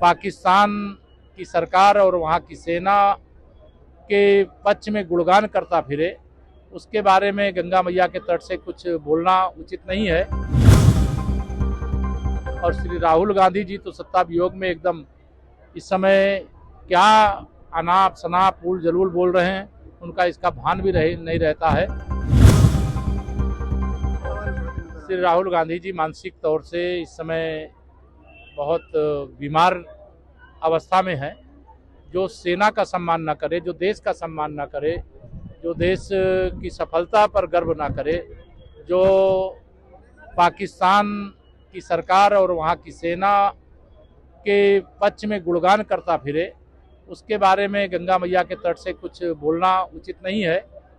पाकिस्तान की सरकार और वहाँ की सेना के पक्ष में गुणगान करता फिरे, उसके बारे में गंगा मैया के तट से कुछ बोलना उचित नहीं है। और श्री राहुल गांधी जी तो सत्ता वियोग में एकदम इस समय क्या अनाप शनाप उल जलूल बोल रहे हैं, उनका इसका भान भी नहीं रहता है। श्री राहुल गांधी जी मानसिक तौर से इस समय बहुत बीमार अवस्था में हैं। जो सेना का सम्मान न करे, जो देश का सम्मान न करे, जो देश की सफलता पर गर्व न करे, जो पाकिस्तान की सरकार और वहाँ की सेना के पक्ष में गुणगान करता फिरे, उसके बारे में गंगा मैया के तट से कुछ बोलना उचित नहीं है।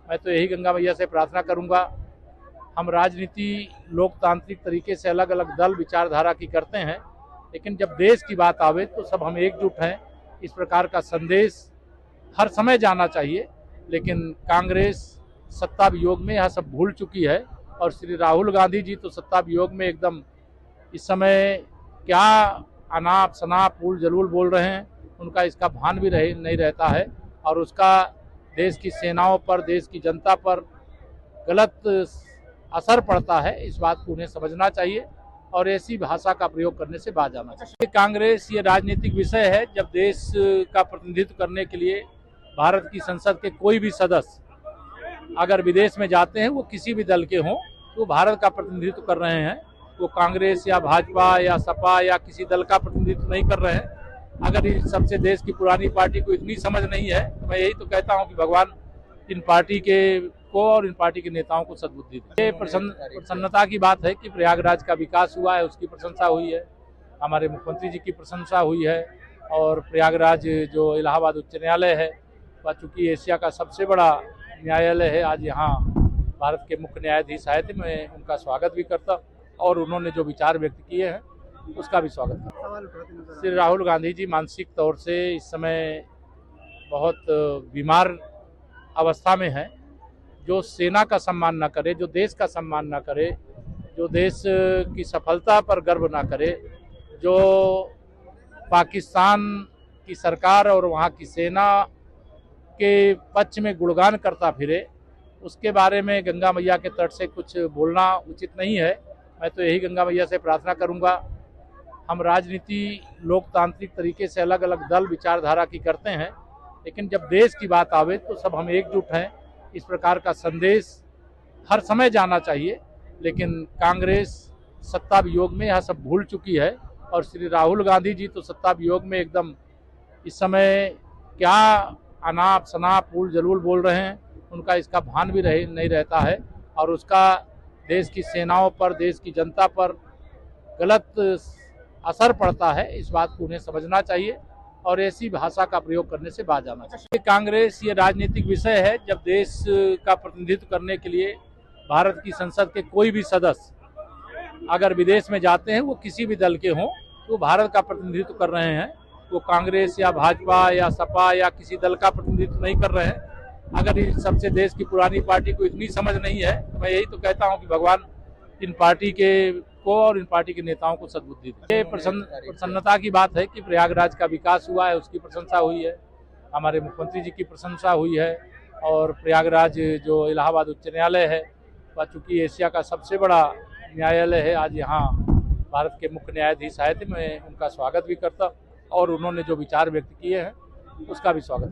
मैं तो यही गंगा मैया से प्रार्थना करूंगा। हम राजनीति लोकतांत्रिक तरीके से अलग अलग दल विचारधारा की करते हैं, लेकिन जब देश की बात आवे तो सब हम एकजुट हैं। इस प्रकार का संदेश हर समय जाना चाहिए, लेकिन कांग्रेस सत्ता वियोग में यह सब भूल चुकी है। और श्री राहुल गांधी जी तो सत्ता वियोग में एकदम इस समय क्या अनाप शनाप उल जलूल बोल रहे हैं, उनका इसका भान भी नहीं रहता है। और उसका देश की सेनाओं पर, देश की जनता पर गलत असर पड़ता है। इस बात को उन्हें समझना चाहिए और ऐसी भाषा का प्रयोग करने से बाज आना चाहिए। कांग्रेस ये राजनीतिक विषय है। जब देश का प्रतिनिधित्व करने के लिए भारत की संसद के कोई भी सदस्य अगर विदेश में जाते हैं, वो किसी भी दल के हों, तो भारत का प्रतिनिधित्व कर रहे हैं। वो कांग्रेस या भाजपा या सपा या किसी दल का प्रतिनिधित्व नहीं कर रहे हैं। अगर इस सबसे देश की पुरानी पार्टी को इतनी समझ नहीं है, मैं यही तो कहता हूं कि भगवान इन पार्टी को और इन पार्टी के नेताओं को सद्बुद्धि दे। प्रसन्नता की बात है कि प्रयागराज का विकास हुआ है, उसकी प्रशंसा हुई है, हमारे मुख्यमंत्री जी की प्रशंसा हुई है। और प्रयागराज जो इलाहाबाद उच्च न्यायालय है, वह चूँकि एशिया का सबसे बड़ा न्यायालय है, आज यहाँ भारत के मुख्य न्यायाधीश आए थे, मैं उनका स्वागत भी करता और उन्होंने जो विचार व्यक्त किए हैं उसका भी स्वागत करता। श्री राहुल गांधी जी मानसिक तौर से इस समय बहुत बीमार अवस्था में हैं। जो सेना का सम्मान न करे, जो देश का सम्मान न करे, जो देश की सफलता पर गर्व न करे, जो पाकिस्तान की सरकार और वहाँ की सेना के पक्ष में गुणगान करता फिरे, उसके बारे में गंगा मैया के तट से कुछ बोलना उचित नहीं है। मैं तो यही गंगा मैया से प्रार्थना करूंगा। हम राजनीति लोकतांत्रिक तरीके से अलग अलग दल विचारधारा की करते हैं, लेकिन जब देश की बात आवे तो सब हम एकजुट हैं। इस प्रकार का संदेश हर समय जाना चाहिए, लेकिन कांग्रेस सत्ता वियोग में यह सब भूल चुकी है। और श्री राहुल गांधी जी तो सत्ता वियोग में एकदम इस समय क्या अनाप शनाप उल जलूल बोल रहे हैं, उनका इसका भान भी नहीं रहता है। और उसका देश की सेनाओं पर, देश की जनता पर गलत असर पड़ता है। इस बात को उन्हें समझना चाहिए और ऐसी भाषा का प्रयोग करने से बाज आना चाहिए। कांग्रेस ये राजनीतिक विषय है। जब देश का प्रतिनिधित्व करने के लिए भारत की संसद के कोई भी सदस्य अगर विदेश में जाते हैं, वो किसी भी दल के हों, तो भारत का प्रतिनिधित्व कर रहे हैं। वो कांग्रेस या भाजपा या सपा या किसी दल का प्रतिनिधित्व नहीं कर रहे हैं। अगर इस सबसे देश की पुरानी पार्टी को इतनी समझ नहीं है, मैं यही तो कहता हूं कि भगवान इन पार्टी को और इन पार्टी के नेताओं को सद्बुद्धि दे। प्रसन्नता की बात है कि प्रयागराज का विकास हुआ है, उसकी प्रशंसा हुई है, हमारे मुख्यमंत्री जी की प्रशंसा हुई है। और प्रयागराज जो इलाहाबाद उच्च न्यायालय है, वह चूँकि एशिया का सबसे बड़ा न्यायालय है, आज यहाँ भारत के मुख्य न्यायाधीश आए थे, मैं उनका स्वागत भी करता और उन्होंने जो विचार व्यक्त किए हैं उसका भी स्वागत करता।